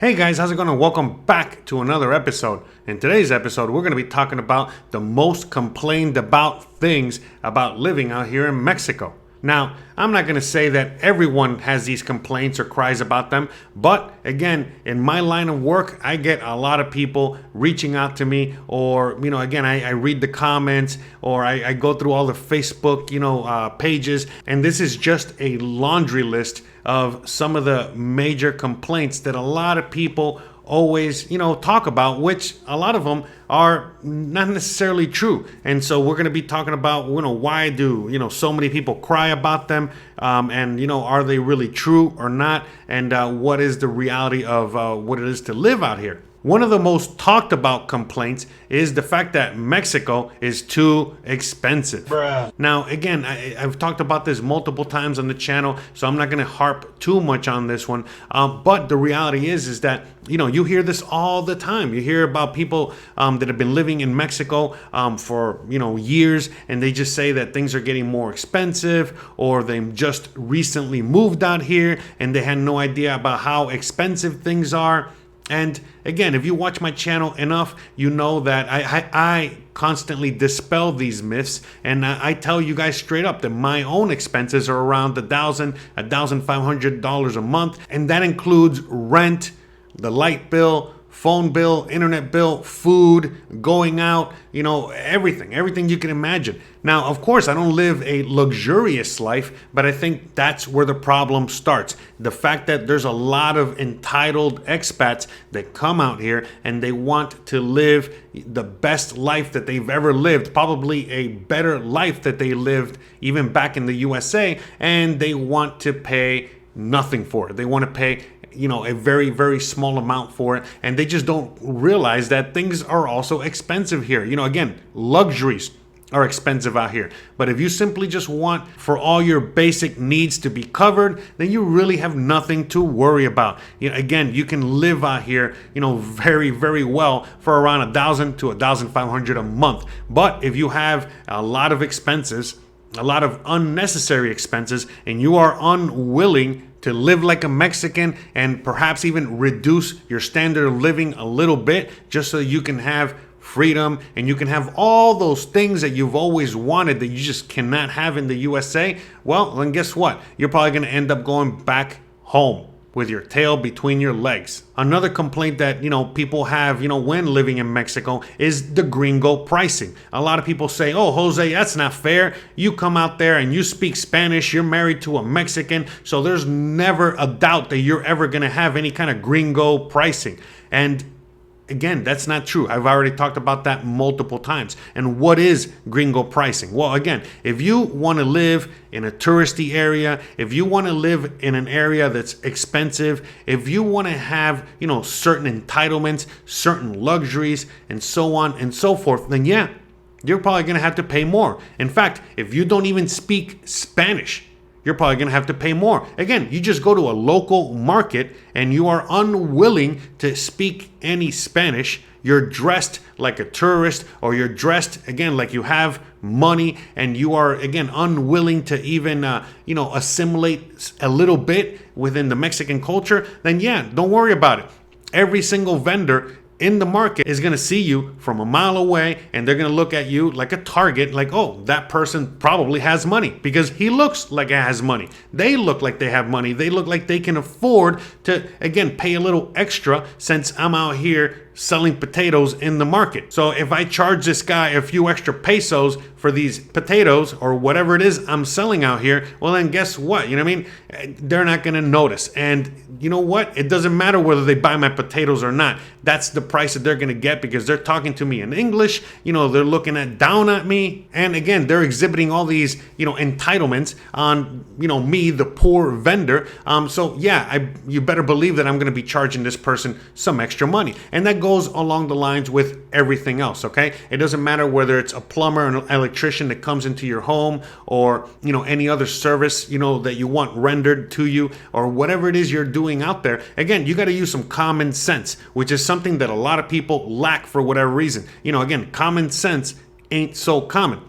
Hey guys, how's it going? Welcome back to another episode. In today's episode, we're going to be talking about the most complained about things about living out here in Mexico. Now, I'm not going to say that everyone has these complaints or cries about them, but again, in my line of work, I get a lot of people reaching out to me, or, again, I read the comments, or I go through all the Facebook, pages, and this is just a laundry list of some of the major complaints that a lot of people always, talk about, which a lot of them are not necessarily true. And so we're going to be talking about, why do, so many people cry about them? And, are they really true or not? And what is the reality of what it is to live out here? One of the most talked about complaints is the fact that Mexico is too expensive. Bruh. Now, again, I've talked about this multiple times on the channel, so I'm not going to harp too much on this one. But the reality is that, you hear this all the time. You hear about people that have been living in Mexico for, years, and they just say that things are getting more expensive, or they just recently moved out here and they had no idea about how expensive things are. And again, if you watch my channel enough, you know that I constantly dispel these myths, and I tell you guys straight up that my own expenses are around $1,000, $1,500 a month, and that includes rent, the light bill, phone bill, internet bill, food, going out, everything you can imagine. Now, of course, I don't live a luxurious life, but I think that's where the problem starts. The fact that there's a lot of entitled expats that come out here and they want to live the best life that they've ever lived, probably a better life that they lived even back in the USA, and they want to pay nothing for it. They want to pay a very, very small amount for it. And they just don't realize that things are also expensive here. Again, luxuries are expensive out here. But if you simply just want for all your basic needs to be covered, then you really have nothing to worry about. Again, you can live out here, very, very well for around $1,000 to $1,500 a month. But if you have a lot of expenses, a lot of unnecessary expenses, and you are unwilling to live like a Mexican and perhaps even reduce your standard of living a little bit just so you can have freedom and you can have all those things that you've always wanted that you just cannot have in the USA, well, then guess what? You're probably going to end up going back home with your tail between your legs. Another complaint that, people have, when living in Mexico is the Gringo pricing. A lot of people say, oh, Jose, that's not fair. You come out there and you speak Spanish, you're married to a Mexican, so there's never a doubt that you're ever gonna have any kind of Gringo pricing. And again, that's not true. I've already talked about that multiple times. And what is Gringo pricing? Well, again, if you want to live in a touristy area, if you want to live in an area that's expensive, if you want to have, certain entitlements, certain luxuries, and so on and so forth, then yeah, you're probably going to have to pay more. In fact, if you don't even speak Spanish, you're probably going to have to pay more. Again, you just go to a local market and you are unwilling to speak any Spanish. You're dressed like a tourist, or you're dressed, again, like you have money, and you are, again, unwilling to even, assimilate a little bit within the Mexican culture, then yeah, don't worry about it. Every single vendor in the market is going to see you from a mile away, and they're going to look at you like a target, like, oh, that person probably has money because he looks like he has money. They look like they have money. They look like they can afford to, again, pay a little extra since I'm out here selling potatoes in the market. So if I charge this guy a few extra pesos for these potatoes or whatever it is I'm selling out here, well, then guess what? They're not going to notice. And you know what? It doesn't matter whether they buy my potatoes or not. That's the price that they're going to get because they're talking to me in English. They're looking down at me. And again, they're exhibiting all these, entitlements on, me, the poor vendor. So yeah, you better believe that I'm going to be charging this person some extra money. And that goes along the lines with everything else, okay? It doesn't matter whether it's a plumber, an electrician that comes into your home, or, any other service, that you want rendered to you, or whatever it is you're doing out there. Again, you got to use some common sense, which is something that a lot of people lack for whatever reason. Again, common sense ain't so common.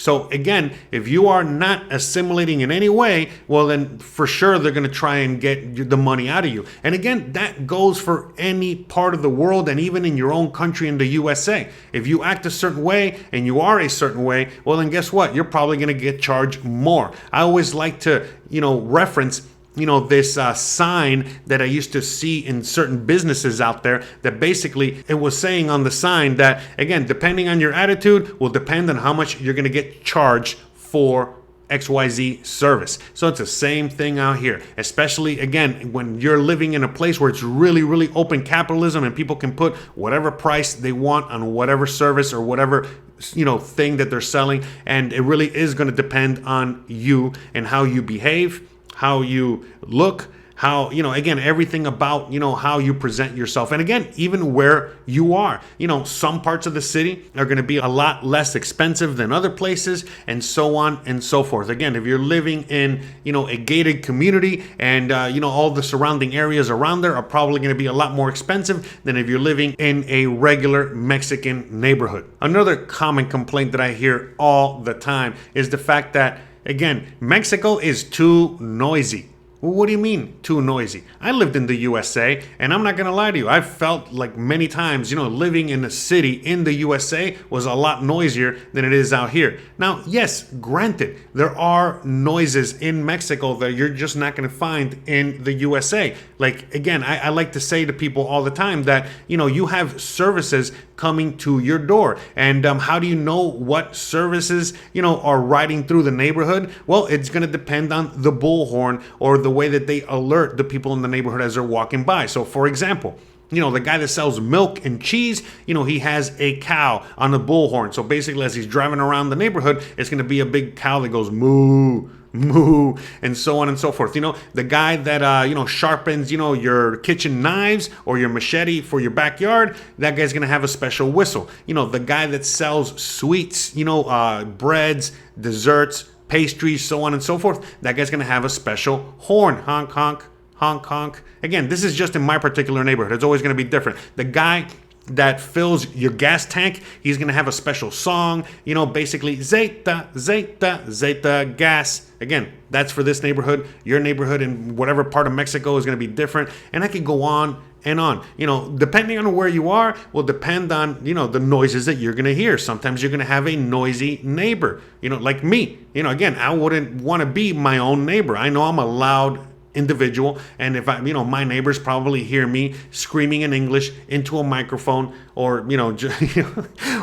So again, if you are not assimilating in any way, well then for sure they're going to try and get the money out of you. And again, that goes for any part of the world and even in your own country in the USA. If you act a certain way and you are a certain way, well then guess what? You're probably going to get charged more. I always like to, reference this sign that I used to see in certain businesses out there, that basically it was saying on the sign that, again, depending on your attitude will depend on how much you're going to get charged for XYZ service. So it's the same thing out here, especially again when you're living in a place where it's really, really open capitalism and people can put whatever price they want on whatever service or whatever thing that they're selling, and it really is going to depend on you and how you behave, how you look, how, again, everything about, how you present yourself. And again, even where you are, some parts of the city are going to be a lot less expensive than other places, and so on and so forth. Again, if you're living in, a gated community and, all the surrounding areas around there are probably going to be a lot more expensive than if you're living in a regular Mexican neighborhood. Another common complaint that I hear all the time is the fact that, again, Mexico is too noisy. Well, what do you mean too noisy? I lived in the USA, and I'm not going to lie to you. I felt like many times, living in a city in the USA was a lot noisier than it is out here. Now, yes, granted, there are noises in Mexico that you're just not going to find in the USA. Like, again, I like to say to people all the time that, you have services coming to your door. And how do you know what services, are riding through the neighborhood? Well, it's going to depend on the bullhorn or the way that they alert the people in the neighborhood as they're walking by. So, for example, the guy that sells milk and cheese, he has a cow on the bullhorn. So basically, as he's driving around the neighborhood, it's going to be a big cow that goes moo, moo, and so on and so forth. The guy that, sharpens, your kitchen knives or your machete for your backyard, that guy's going to have a special whistle. The guy that sells sweets, breads, desserts, pastries, so on and so forth, that guy's going to have a special horn. Honk, honk, honk, honk. Again, this is just in my particular neighborhood. It's always going to be different. The guy that fills your gas tank, he's going to have a special song, basically, Zeta, Zeta, Zeta gas. Again, that's for this neighborhood. Your neighborhood in whatever part of Mexico is going to be different. And I could go on and on. Depending on where you are will depend on, the noises that you're going to hear. Sometimes you're going to have a noisy neighbor, like me. Again, I wouldn't want to be my own neighbor. I know I'm a loud individual, and if I, my neighbors probably hear me screaming in English into a microphone, or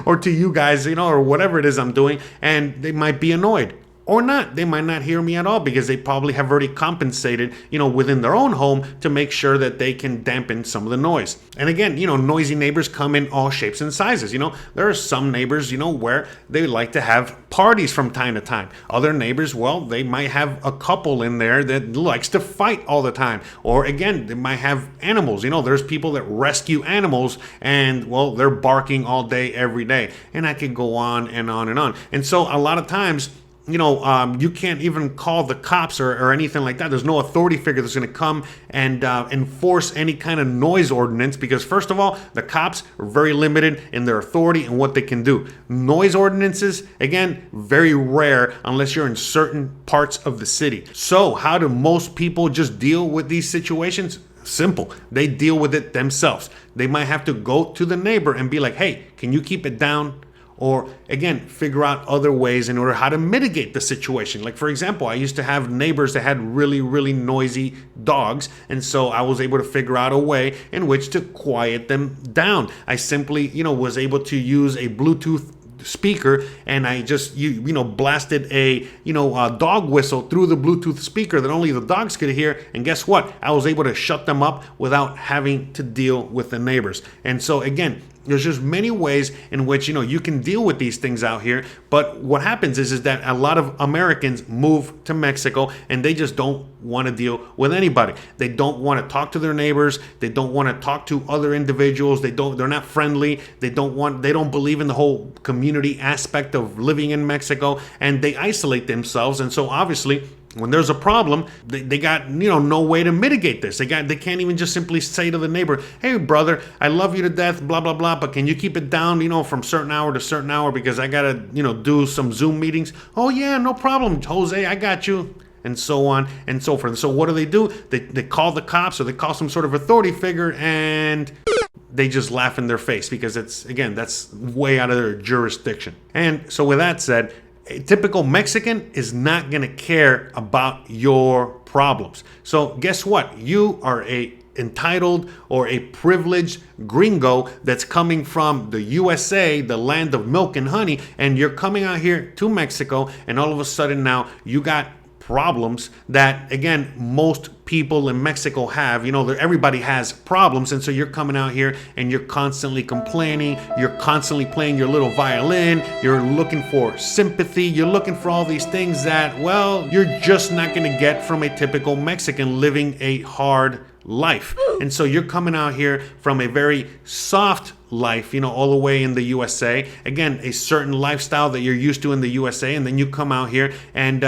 or to you guys, or whatever it is I'm doing, and they might be annoyed. Or not. They might not hear me at all because they probably have already compensated, within their own home to make sure that they can dampen some of the noise. And again, noisy neighbors come in all shapes and sizes. There are some neighbors, where they like to have parties from time to time. Other neighbors, well, they might have a couple in there that likes to fight all the time. Or again, they might have animals. There's people that rescue animals and, well, they're barking all day, every day. And I could go on and on and on. And so a lot of times, you can't even call the cops or anything like that. There's no authority figure that's going to come and enforce any kind of noise ordinance because, first of all, the cops are very limited in their authority and what they can do. Noise ordinances, again, very rare unless you're in certain parts of the city. So how do most people just deal with these situations? Simple. They deal with it themselves. They might have to go to the neighbor and be like, hey, can you keep it down? Or again, figure out other ways in order how to mitigate the situation. Like, for example, I used to have neighbors that had really, really noisy dogs. And so I was able to figure out a way in which to quiet them down. I simply, was able to use a Bluetooth speaker, and I just blasted a dog whistle through the Bluetooth speaker that only the dogs could hear, and guess what? I was able to shut them up without having to deal with the neighbors. And so again, there's just many ways in which you can deal with these things out here. But what happens is that a lot of Americans move to Mexico and they just don't want to deal with anybody. They don't want to talk to their neighbors. They don't want to talk to other individuals. They're not friendly. They don't believe in the whole community aspect of living in Mexico, and they isolate themselves. And so obviously, When there's a problem, they got no way to mitigate this. They can't even just simply say to the neighbor, "Hey brother, I love you to death, blah blah blah, but can you keep it down, from certain hour to certain hour because I gotta do some Zoom meetings." "Oh yeah, no problem, Jose, I got you." And so on and so forth. So what do? They call the cops or they call some sort of authority figure, and they just laugh in their face because that's way out of their jurisdiction. And so with that said, a typical Mexican is not going to care about your problems. So guess what? You are a entitled or a privileged gringo that's coming from the USA, the land of milk and honey, and you're coming out here to Mexico, and all of a sudden now you got problems that, again, most people in Mexico have. Everybody has problems, and so you're coming out here and you're constantly complaining, you're constantly playing your little violin, you're looking for sympathy, you're looking for all these things that, well, you're just not going to get from a typical Mexican living a hard life. And so you're coming out here from a very soft life, all the way in the USA. Again, a certain lifestyle that you're used to in the USA, and then you come out here and,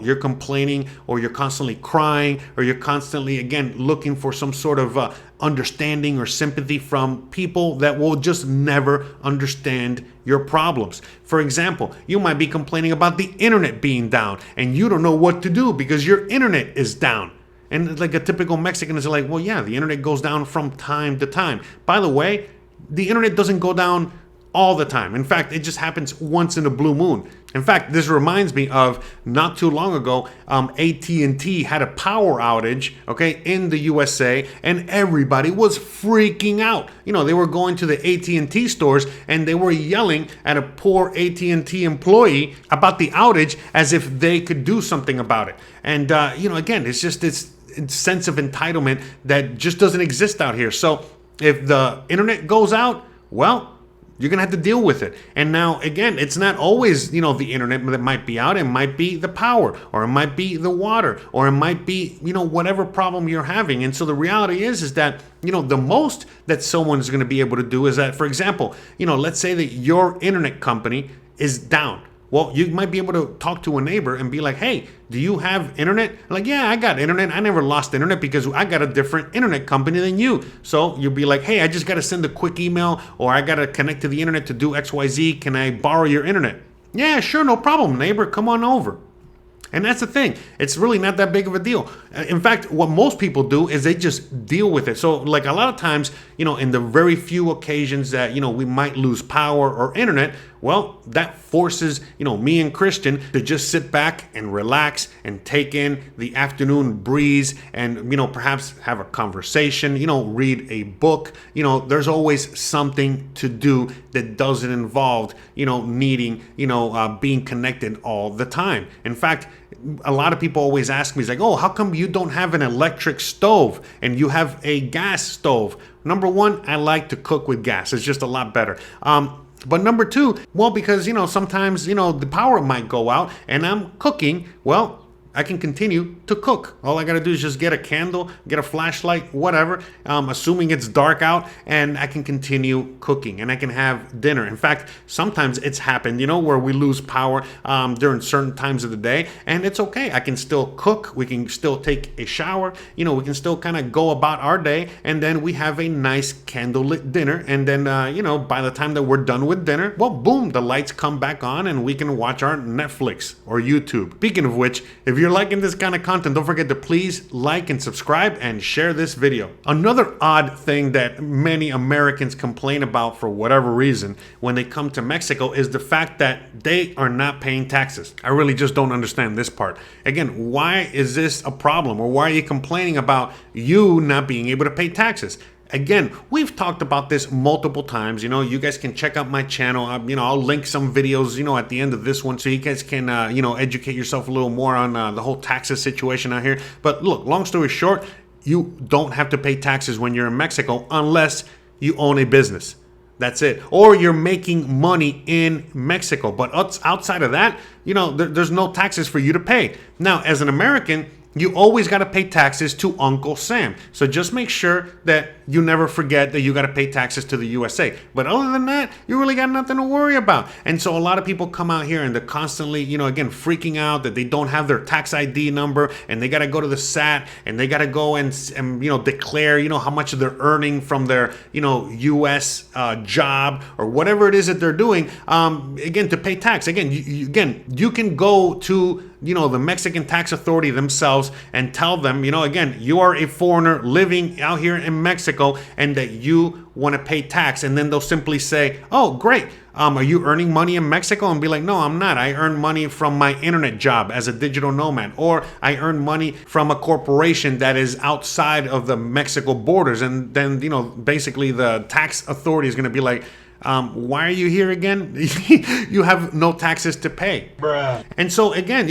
you're complaining, or you're constantly crying, or you're constantly, again, looking for some sort of understanding or sympathy from people that will just never understand your problems. For example, you might be complaining about the internet being down, and you don't know what to do because your internet is down. And like a typical Mexican is like, well, yeah, the internet goes down from time to time. By the way, the internet doesn't go down all the time. In fact, it just happens once in a blue moon. In fact, this reminds me of not too long ago, AT&T had a power outage, in the USA, and everybody was freaking out. They were going to the AT&T stores and they were yelling at a poor AT&T employee about the outage as if they could do something about it. And, again, it's just this sense of entitlement that just doesn't exist out here. So if the internet goes out, well, you're going to have to deal with it. And now, again, it's not always, the internet that might be out. It might be the power, or it might be the water, or it might be, whatever problem you're having. And so the reality is that, the most that someone's going to be able to do is that, for example, let's say that your internet company is down. Well, you might be able to talk to a neighbor and be like, "Hey, do you have internet?" Like, "Yeah, I got internet. I never lost internet because I got a different internet company than you." So you'll be like, "Hey, I just got to send a quick email, or I got to connect to the internet to do XYZ. Can I borrow your internet?" "Yeah, sure, no problem, neighbor. Come on over." And that's the thing. It's really not that big of a deal. In fact, what most people do is they just deal with it. So like a lot of times, in the very few occasions that, we might lose power or internet, well, that forces, me and Christian to just sit back and relax and take in the afternoon breeze and, perhaps have a conversation, read a book. There's always something to do that doesn't involve, needing, being connected all the time. In fact, a lot of people always ask me, it's like, "Oh, how come you don't have an electric stove and you have a gas stove?" Number one, I like to cook with gas. It's just a lot better. But number two, well, because, sometimes, the power might go out and I'm cooking. Well, I can continue to cook. All I got to do is just get a candle, get a flashlight, whatever, assuming it's dark out, and I can continue cooking and I can have dinner. In fact, sometimes it's happened, where we lose power during certain times of the day, and it's okay. I can still cook. We can still take a shower. We can still kind of go about our day, and then we have a nice candlelit dinner. And then, by the time that we're done with dinner, well, boom, the lights come back on and we can watch our Netflix or YouTube. Speaking of which, if you're liking this kind of content, don't forget to please like and subscribe and share this video. Another odd thing that many Americans complain about for whatever reason when they come to Mexico is the fact that they are not paying taxes. I really just don't understand this part. Again, why is this a problem, or why are you complaining about you not being able to pay taxes? Again, we've talked about this multiple times. You guys can check out my channel. I'll link some videos, at the end of this one so you guys can, educate yourself a little more on the whole taxes situation out here. But look, long story short, you don't have to pay taxes when you're in Mexico unless you own a business. That's it. Or you're making money in Mexico. But outside of that, there's no taxes for you to pay. Now, as an American, you always got to pay taxes to Uncle Sam. So just make sure that you never forget that you got to pay taxes to the USA. But other than that, you really got nothing to worry about. And so a lot of people come out here and they're constantly, again, freaking out that they don't have their tax ID number, and they got to go to the SAT, and they got to go and declare, how much they're earning from their, US job or whatever it is that they're doing, again, to pay tax. Again, you can go to the Mexican tax authority themselves and tell them, again, you are a foreigner living out here in Mexico and that you want to pay tax. And then they'll simply say, oh, great. Are you earning money in Mexico? And be like, no, I'm not. I earn money from my internet job as a digital nomad, or I earn money from a corporation that is outside of the Mexico borders. And then, basically the tax authority is going to be like, why are you here again? You have no taxes to pay. Bruh. And so again,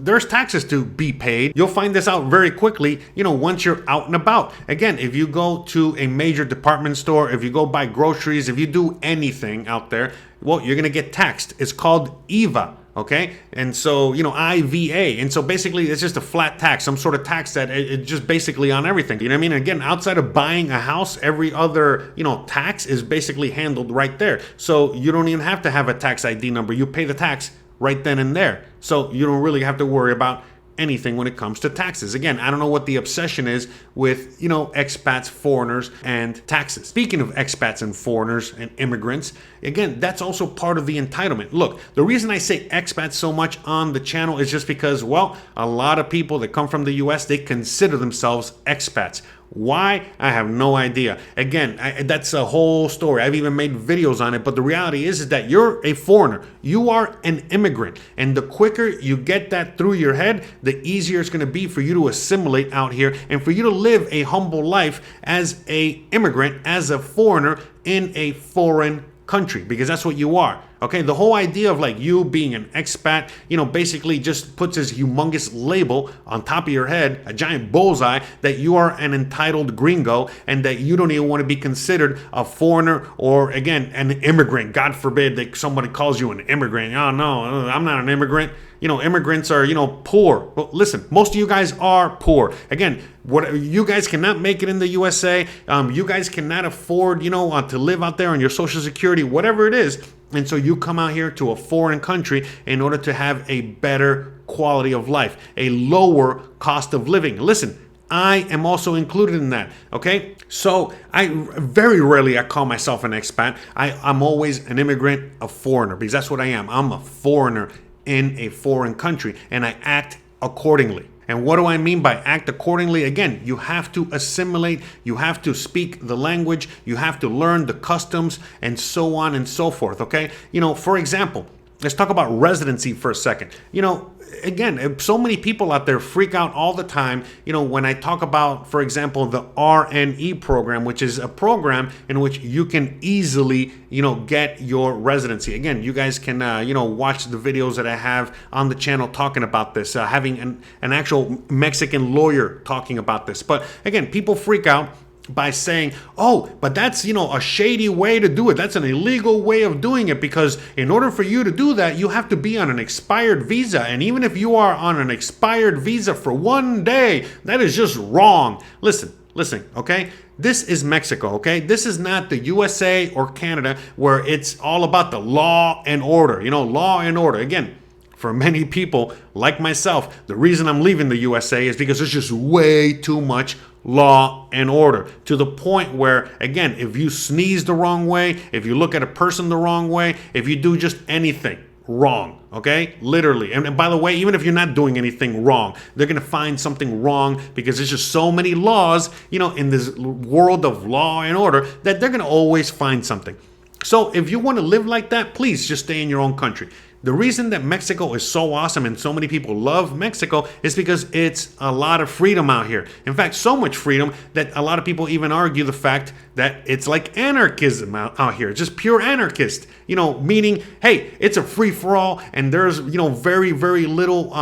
there's taxes to be paid. You'll find this out very quickly, once you're out and about. Again, if you go to a major department store, if you go buy groceries, if you do anything out there, well, you're going to get taxed. It's called IVA. Okay. And so, IVA. And so basically it's just a flat tax, some sort of tax that it just basically on everything. You know what I mean? Again, outside of buying a house, every other, tax is basically handled right there. So you don't even have to have a tax ID number. You pay the tax right then and there. So you don't really have to worry about anything when it comes to taxes. Again, I don't know what the obsession is with, expats, foreigners, and taxes. Speaking of expats and foreigners and immigrants, again, that's also part of the entitlement. Look, the reason I say expats so much on the channel is just because, well, a lot of people that come from the US, they consider themselves expats. Why? I have no idea. Again, that's a whole story. I've even made videos on it. But the reality is that you're a foreigner. You are an immigrant. And the quicker you get that through your head, the easier it's going to be for you to assimilate out here and for you to live a humble life as a immigrant, as a foreigner in a foreign country, because that's what you are. Okay, the whole idea of like you being an expat, basically just puts this humongous label on top of your head, a giant bullseye, that you are an entitled gringo and that you don't even want to be considered a foreigner or, again, an immigrant. God forbid that somebody calls you an immigrant. Oh, no, I'm not an immigrant. Immigrants are, poor. Well, listen, most of you guys are poor. Again, you guys cannot make it in the USA. You guys cannot afford, to live out there on your Social Security, whatever it is. And so you come out here to a foreign country in order to have a better quality of life, a lower cost of living. Listen, I am also included in that, okay? So I very rarely call myself an expat. I'm always an immigrant, a foreigner, because that's what I am. I'm a foreigner in a foreign country, and I act accordingly. And what do I mean by act accordingly? Again, you have to assimilate, you have to speak the language, you have to learn the customs, and so on and so forth, okay? For example, let's talk about residency for a second. Again, so many people out there freak out all the time, when I talk about, for example, the RNE program, which is a program in which you can easily, get your residency. Again, you guys can, watch the videos that I have on the channel talking about this, having an actual Mexican lawyer talking about this. But again, people freak out by saying, oh, but that's, a shady way to do it. That's an illegal way of doing it, because in order for you to do that, you have to be on an expired visa. And even if you are on an expired visa for one day, that is just wrong. Listen, okay? This is Mexico, okay? This is not the USA or Canada where it's all about the law and order, law and order. Again, for many people like myself, the reason I'm leaving the USA is because there's just way too much law and order, to the point where, again, if you sneeze the wrong way, if you look at a person the wrong way, if you do just anything wrong, okay, literally, and by the way, even if you're not doing anything wrong, they're going to find something wrong, because there's just so many laws, in this world of law and order, that they're going to always find something. So if you want to live like that, please just stay in your own country. The reason that Mexico is so awesome and so many people love Mexico is because it's a lot of freedom out here. In fact, so much freedom that a lot of people even argue the fact that it's like anarchism out here. It's just pure anarchist, meaning, hey, it's a free-for-all, and there's, very, very little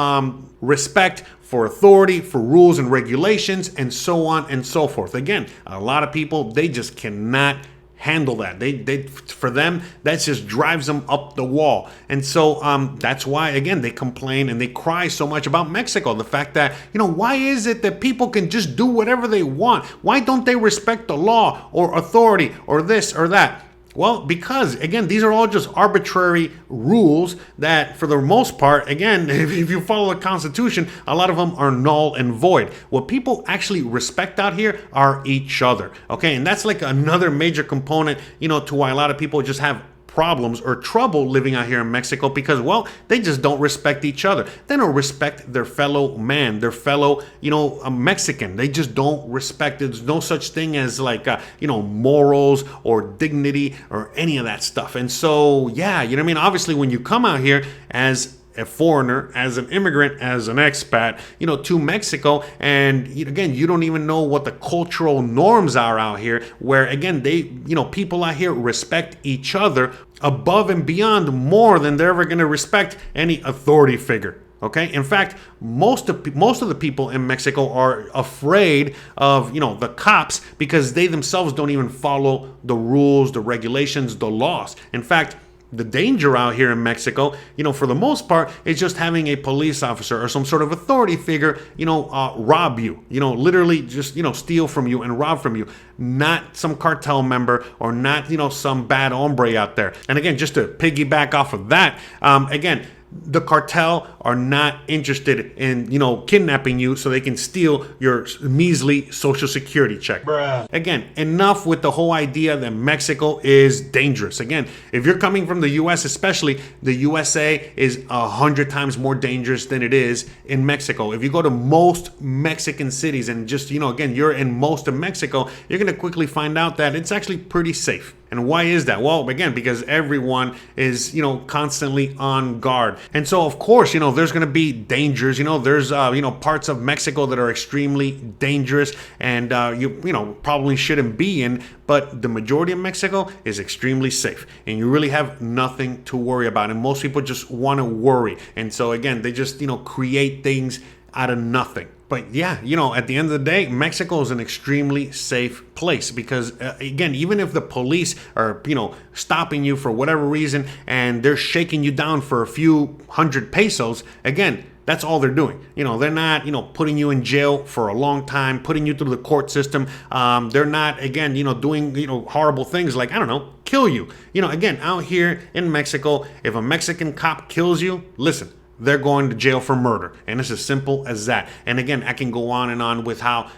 respect for authority, for rules and regulations, and so on and so forth. Again, a lot of people, they just cannot handle that. They for them, that just drives them up the wall. And so that's why, again, they complain and they cry so much about Mexico. The fact that, why is it that people can just do whatever they want? Why don't they respect the law or authority or this or that? Well, because, again, these are all just arbitrary rules that, for the most part, again, if you follow the Constitution, a lot of them are null and void. What people actually respect out here are each other, okay? And that's like another major component, to why a lot of people just have problems or trouble living out here in Mexico, because, well, they just don't respect each other. They don't respect their fellow man, their fellow, a Mexican. They just don't respect it. There's no such thing as like, morals or dignity or any of that stuff. And so, yeah, you know what I mean? Obviously, when you come out here as a foreigner, as an immigrant, as an expat, to Mexico, and again, you don't even know what the cultural norms are out here, where again, people out here respect each other above and beyond more than they're ever going to respect any authority figure. Okay. In fact, most of the people in Mexico are afraid of, the cops, because they themselves don't even follow the rules, the regulations, the laws. In fact, the danger out here in Mexico, for the most part, is just having a police officer or some sort of authority figure, rob you, literally just, steal from you and rob from you, not some cartel member or not, some bad hombre out there. And again, just to piggyback off of that, again, the cartel are not interested in, kidnapping you so they can steal your measly social security check. Bruh. Again, enough with the whole idea that Mexico is dangerous. Again, if you're coming from the US, especially, the USA is 100 times more dangerous than it is in Mexico. If you go to most Mexican cities and just, again, you're in most of Mexico, you're going to quickly find out that it's actually pretty safe. And why is that? Well, again, because everyone is, constantly on guard. And so, of course, there's going to be dangers. There's, parts of Mexico that are extremely dangerous and, you probably shouldn't be in. But the majority of Mexico is extremely safe. And you really have nothing to worry about. And most people just want to worry. And so, again, they just, create things out of nothing. But yeah, at the end of the day, Mexico is an extremely safe place because, again, even if the police are, stopping you for whatever reason and they're shaking you down for a few hundred pesos, again, that's all they're doing. They're not, putting you in jail for a long time, putting you through the court system. They're not, again, doing, horrible things like, I don't know, kill you. Again, out here in Mexico, if a Mexican cop kills you, listen, they're going to jail for murder. And it's as simple as that. And again, I can go on and on with how,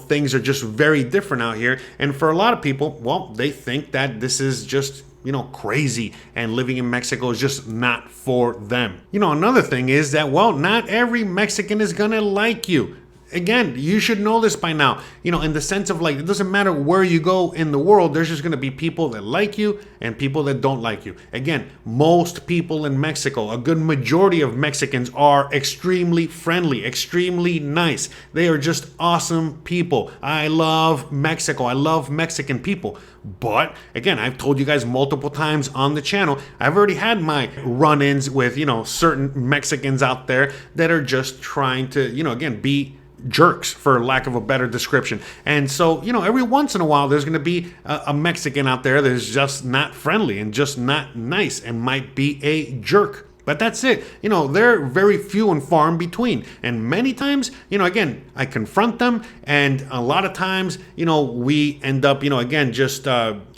things are just very different out here. And for a lot of people, well, they think that this is just, crazy, and living in Mexico is just not for them. Another thing is that, well, not every Mexican is gonna like you. Again, you should know this by now, in the sense of like, it doesn't matter where you go in the world, there's just going to be people that like you and people that don't like you. Again, most people in Mexico, a good majority of Mexicans are extremely friendly, extremely nice. They are just awesome people. I love Mexico. I love Mexican people. But again, I've told you guys multiple times on the channel, I've already had my run-ins with, certain Mexicans out there that are just trying to, again, be jerks, for lack of a better description. And so, every once in a while, there's going to be a Mexican out there that's just not friendly and just not nice and might be a jerk. But that's it. They're very few and far in between. And many times, again, I confront them. And a lot of times, we end up, again, just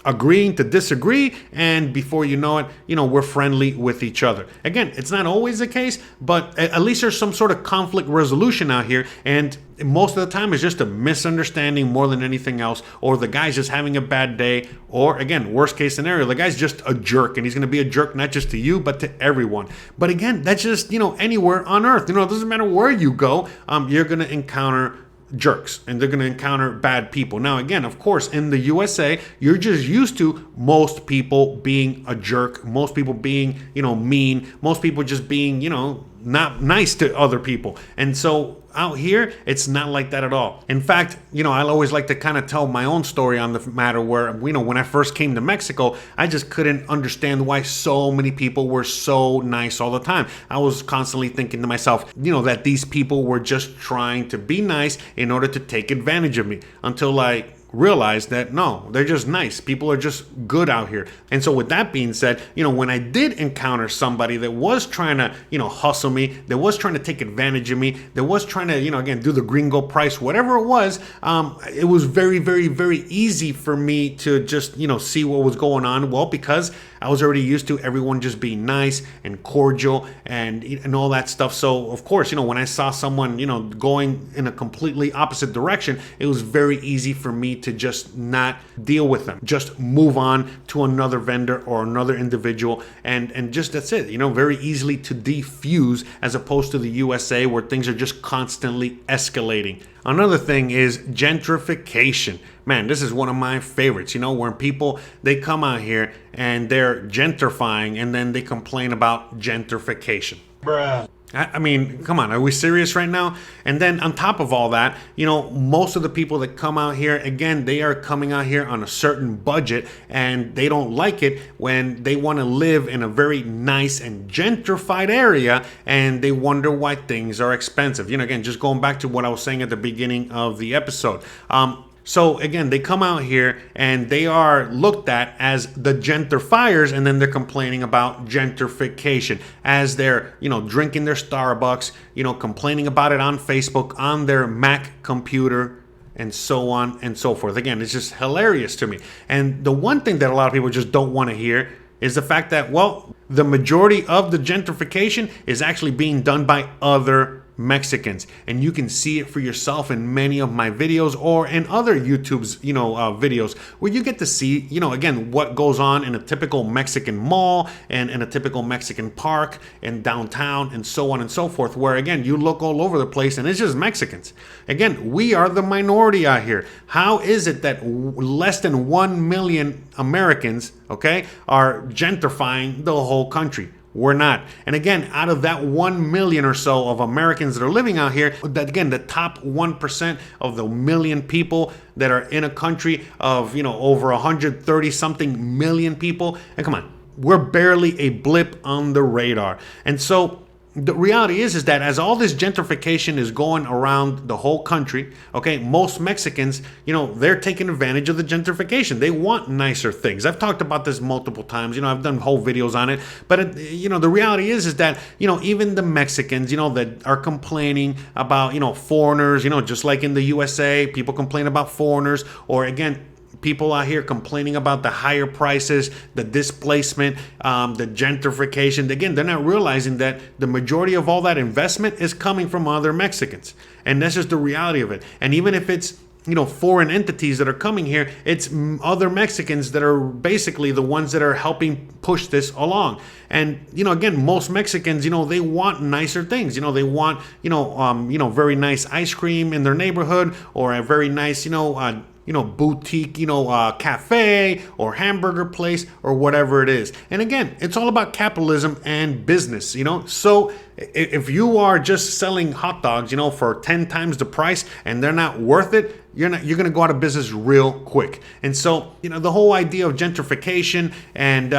agreeing to disagree. And before you know it, we're friendly with each other. Again, it's not always the case, but at least there's some sort of conflict resolution out here. And most of the time it's just a misunderstanding more than anything else, or the guy's just having a bad day, or again, worst case scenario, the guy's just a jerk, and he's going to be a jerk not just to you but to everyone. But again, that's just anywhere on earth. It doesn't matter where you go, you're going to encounter jerks, and they're going to encounter bad people. Now, again, of course, in the USA, you're just used to most people being a jerk, most people being mean, most people just being not nice to other people. And so out here, it's not like that at all. In fact, I always like to kind of tell my own story on the matter where, when I first came to Mexico, I just couldn't understand why so many people were so nice all the time. I was constantly thinking to myself, that these people were just trying to be nice in order to take advantage of me, until I realized that no, they're just nice. People are just good out here. And so with that being said, when I did encounter somebody that was trying to, hustle me, that was trying to take advantage of me, that was trying to, again, do the gringo price, whatever it was very, very, very easy for me to just, see what was going on. Well, because I was already used to everyone just being nice and cordial and all that stuff. So of course, when I saw someone, going in a completely opposite direction, it was very easy for me to just not deal with them, just move on to another vendor or another individual, and just that's it. Very easily to defuse, as opposed to the USA where things are just constantly escalating. Another thing is gentrification. Man, this is one of my favorites, when people, they come out here and they're gentrifying and then they complain about gentrification. Bruh. I mean, come on, are we serious right now? And then on top of all that, most of the people that come out here, again, they are coming out here on a certain budget, and they don't like it when they want to live in a very nice and gentrified area, and they wonder why things are expensive. Again, just going back to what I was saying at the beginning of the episode. So again, they come out here and they are looked at as the gentrifiers, and then they're complaining about gentrification as they're, drinking their Starbucks, complaining about it on Facebook, on their Mac computer, and so on and so forth. Again, it's just hilarious to me. And the one thing that a lot of people just don't want to hear is the fact that, well, the majority of the gentrification is actually being done by other Mexicans, and you can see it for yourself in many of my videos or in other YouTube's videos, where you get to see again what goes on in a typical Mexican mall and in a typical Mexican park and downtown and so on and so forth, where again you look all over the place and it's just Mexicans. Again, we are the minority out here. How is it that less than 1 million Americans, are gentrifying the whole country? We're not. And again, out of that 1 million or so of Americans that are living out here, that again, the top 1% of the million people that are in a country of, over 130 something million people. And come on, we're barely a blip on the radar. And so the reality is that as all this gentrification is going around the whole country, most Mexicans, they're taking advantage of the gentrification. They want nicer things. I've talked about this multiple times. I've done whole videos on it. But, the reality is that, even the Mexicans, that are complaining about, foreigners, just like in the USA, people complain about foreigners, or again, people out here complaining about the higher prices, the displacement, the gentrification. Again, they're not realizing that the majority of all that investment is coming from other Mexicans. And that's just the reality of it. And even if it's, foreign entities that are coming here, it's other Mexicans that are basically the ones that are helping push this along. And, again, most Mexicans, they want nicer things. They want, very nice ice cream in their neighborhood, or a very nice, boutique, cafe or hamburger place or whatever it is. And again, it's all about capitalism and business, So if you are just selling hot dogs, for 10 times the price and they're not worth it, you're going to go out of business real quick. And so, the whole idea of gentrification and,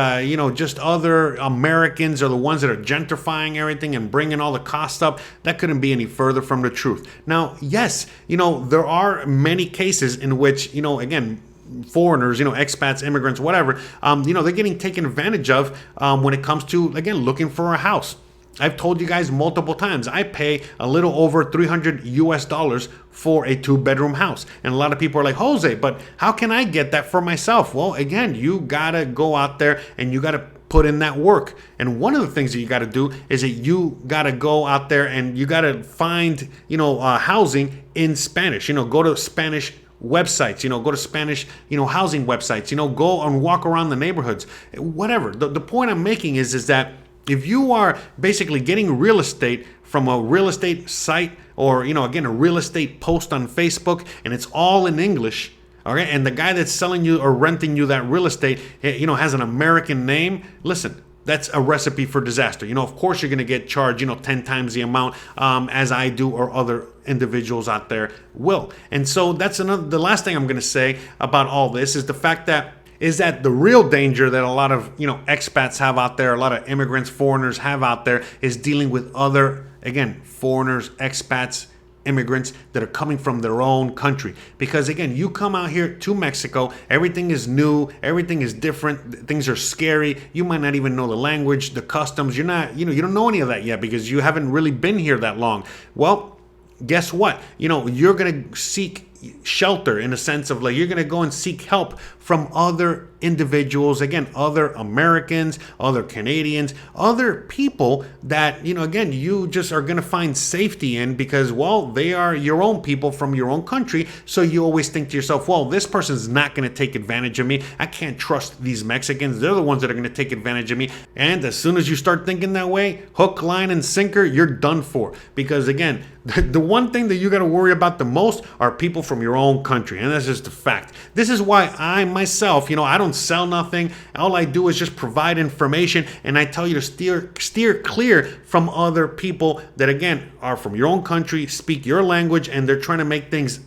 just other Americans are the ones that are gentrifying everything and bringing all the costs up, that couldn't be any further from the truth. Now, yes, there are many cases in which, again, foreigners, expats, immigrants, whatever, they're getting taken advantage of when it comes to, again, looking for a house. I've told you guys multiple times, I pay a little over $300 for a 2-bedroom house. And a lot of people are like, Jose, but how can I get that for myself? Well, again, you gotta go out there and you gotta put in that work. And one of the things that you gotta do is that you gotta go out there and you gotta find, housing in Spanish. Go to Spanish websites, go to Spanish, housing websites, go and walk around the neighborhoods, whatever. The point I'm making is that if you are basically getting real estate from a real estate site or, again, a real estate post on Facebook, and it's all in English, and the guy that's selling you or renting you that real estate, has an American name, listen, that's a recipe for disaster. Of course you're going to get charged, 10 times the amount as I do or other individuals out there will. And so that's the last thing I'm going to say about all this is the fact that the real danger that a lot of, expats have out there, a lot of immigrants, foreigners have out there, is dealing with other, again, foreigners, expats immigrants that are coming from their own country. Because again, you come out here to Mexico, everything is new, everything is different, things are scary. You might not even know the language, the customs. You're not, you don't know any of that yet because you haven't really been here that long. Well, guess what? You're going to seek shelter in a sense of like, you're going to go and seek help from other individuals, again, other Americans, other Canadians, other people that, again, you just are going to find safety in because, well, they are your own people from your own country. So you always think to yourself, well, this person's not going to take advantage of me. I can't trust these Mexicans. They're the ones that are going to take advantage of me. And as soon as you start thinking that way, hook, line, and sinker, you're done for. Because again, the one thing that you got to worry about the most are people from your own country. And that's just a fact. This is why I myself, I don't sell nothing. All I do is just provide information, and I tell you to steer clear from other people that, again, are from your own country, speak your language, and they're trying to make things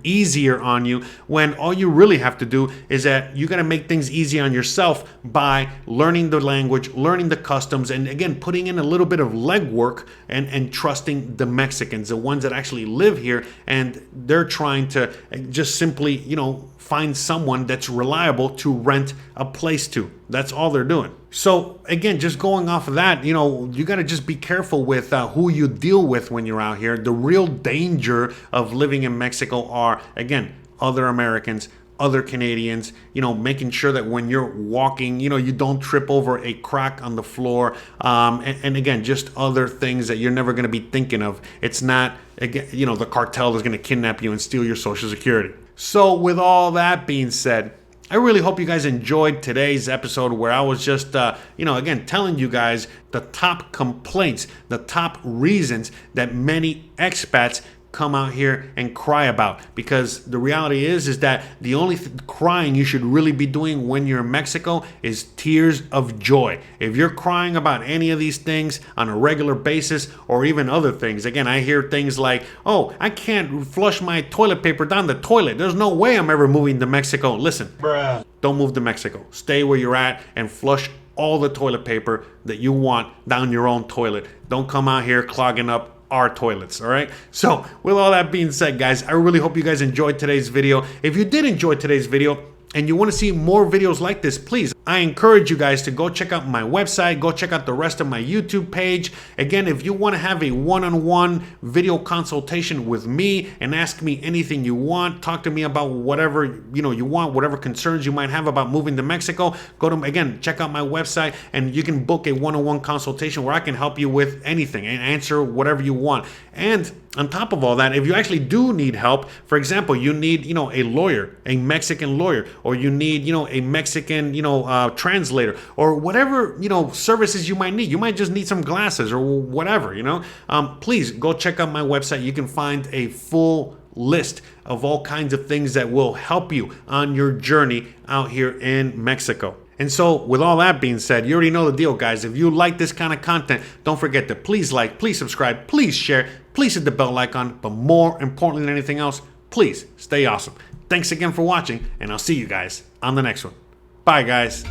easier on you, when all you really have to do is that you got to make things easy on yourself by learning the language, learning the customs, and again, putting in a little bit of legwork and trusting the Mexicans, the ones that actually live here, and they're trying to just simply, find someone that's reliable to rent a place to. That's all they're doing. So again, just going off of that, you got to just be careful with who you deal with when you're out here. The real danger of living in Mexico are, again, other Americans, other Canadians, making sure that when you're walking, you don't trip over a crack on the floor. And again, just other things that you're never going to be thinking of. It's not, again, the cartel is going to kidnap you and steal your Social Security. So with all that being said, I really hope you guys enjoyed today's episode where I was just, again, telling you guys the top complaints, the top reasons that many expats come out here and cry about. Because the reality is that the only crying you should really be doing when you're in Mexico is tears of joy. If you're crying about any of these things on a regular basis, or even other things, again, I hear things like, oh, I can't flush my toilet paper down the toilet. There's no way I'm ever moving to Mexico. Listen, don't move to Mexico. Stay where you're at and flush all the toilet paper that you want down your own toilet. Don't come out here clogging up our toilets. All right. So with all that being said, guys, I really hope you guys enjoyed today's video. If you did enjoy today's video and you want to see more videos like this, please, I encourage you guys to go check out my website, go check out the rest of my YouTube page. Again, if you want to have a one-on-one video consultation with me and ask me anything you want, talk to me about whatever you want, whatever concerns you might have about moving to Mexico, again, check out my website and you can book a one-on-one consultation where I can help you with anything and answer whatever you want. And on top of all that, if you actually do need help, for example, you need, a lawyer, a Mexican lawyer, or you need, a Mexican, translator, or whatever, services you might need. You might just need some glasses or whatever, please go check out my website. You can find a full list of all kinds of things that will help you on your journey out here in Mexico. And so with all that being said, you already know the deal, guys. If you like this kind of content, don't forget to please like, please subscribe, please share, please hit the bell icon. But more importantly than anything else, please stay awesome. Thanks again for watching, and I'll see you guys on the next one. Bye, guys.